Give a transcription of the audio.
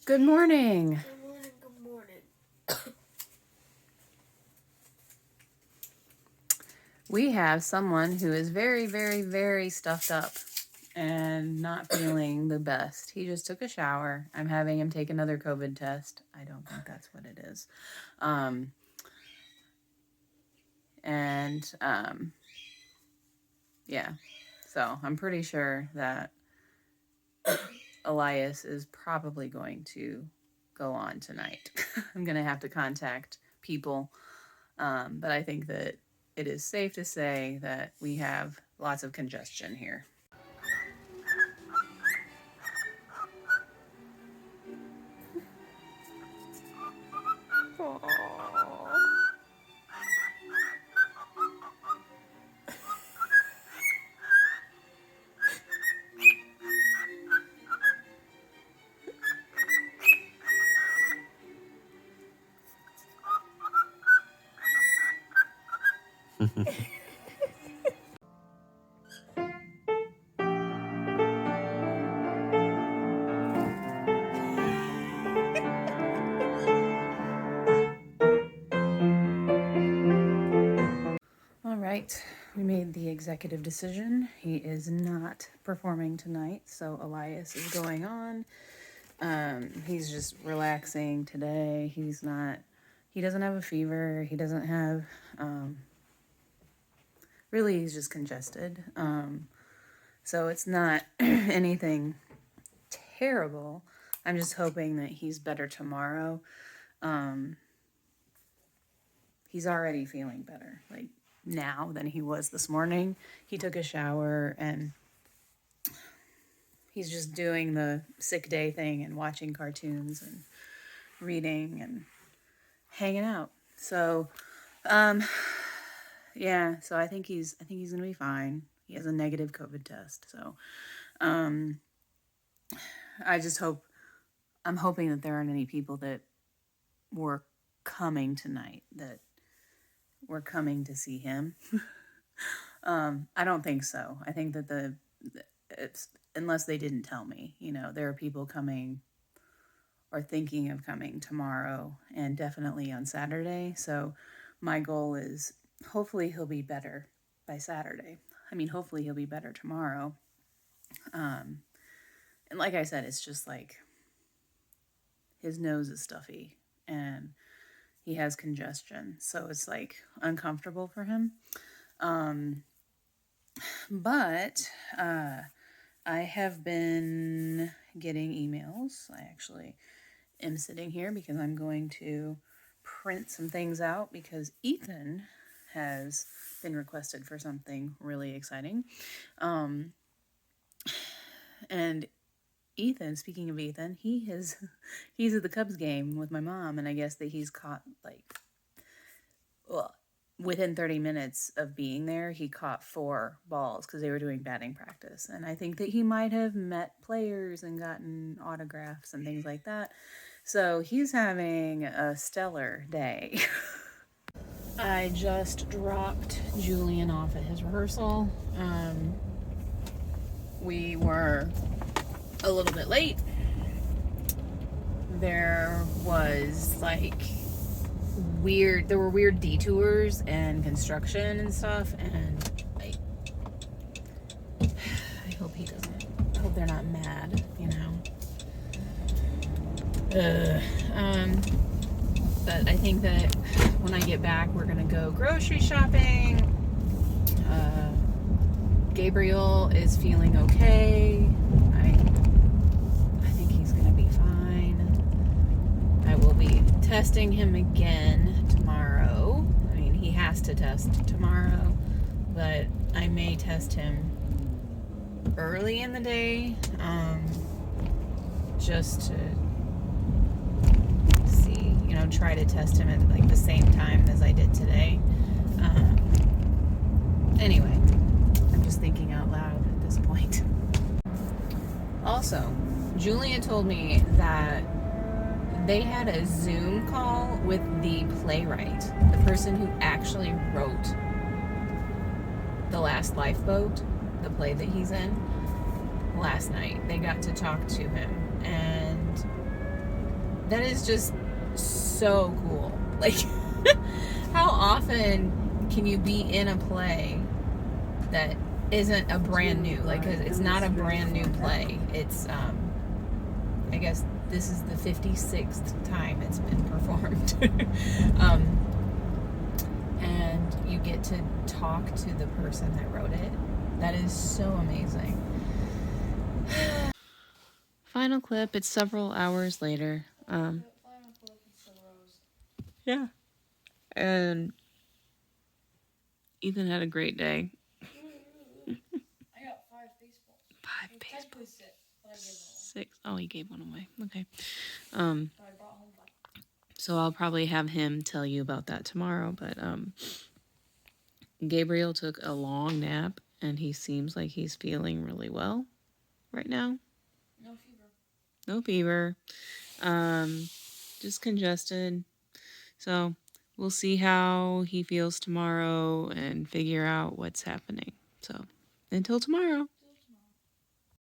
Good morning. Good morning, good morning. We have someone who is very, very, very stuffed up and not feeling the best. He just took a shower. I'm having him take another COVID test. I don't think that's what it is. Yeah. So I'm pretty sure that Elias is probably going to go on tonight. I'm going to have to contact people. But I think that it is safe to say that we have lots of congestion here. All right, we made the executive decision. He is not performing tonight, so Elias is going on. He's just relaxing today. He doesn't have a fever. He doesn't have, really, he's just congested. So it's not anything terrible. I'm just hoping that he's better tomorrow. He's already feeling better, like now than he was this morning. He took a shower and he's just doing the sick day thing and watching cartoons and reading and hanging out. So, yeah, so I think he's gonna be fine. He has a negative COVID test. So, I'm hoping that there aren't any people that were coming tonight that were coming to see him. I don't think so. I think that it's, unless they didn't tell me, there are people coming or thinking of coming tomorrow and definitely on Saturday. So my goal is hopefully he'll be better by Saturday. Hopefully he'll be better tomorrow. And like I said, it's just like his nose is stuffy and he has congestion. So it's like uncomfortable for him. But I have been getting emails. I actually am sitting here because I'm going to print some things out because Ethan has been requested for something really exciting. And Ethan, speaking of Ethan, he's at the Cubs game with my mom, and I guess that he's caught within 30 minutes of being there, he caught 4 balls because they were doing batting practice. And I think that he might have met players and gotten autographs and things like that. So he's having a stellar day. I just dropped Julian off at his rehearsal. We were a little bit late. There were weird detours and construction and stuff, and I hope I hope they're not mad, but I think that when I get back, we're gonna go grocery shopping. Gabriel is feeling okay. I think he's gonna be fine. I will be testing him again tomorrow. He has to test tomorrow, but I may test him early in the day, just to see, try to test him at the same time as I did today. Anyway, I'm just thinking out loud at this point. Also, Julian told me that they had a Zoom call with the playwright, the person who actually wrote The Last Lifeboat, the play that he's in, last night. They got to talk to him, and That is just so cool. Like, how often can you be in a play that isn't a brand new? Like, it's not a brand new play. It's, I guess this is the 56th time it's been performed. And you get to talk to the person that wrote it. That is so amazing. Final clip. It's several hours later. Yeah. And Ethan had a great day. I got 5 baseballs. 5 baseballs. 6, but I gave 6. Oh, he gave one away. Okay. But I brought home 5. So I'll probably have him tell you about that tomorrow. But Gabriel took a long nap, and he seems like he's feeling really well right now. No fever. No fever. Just congested. So we'll see how he feels tomorrow and figure out what's happening. So until tomorrow.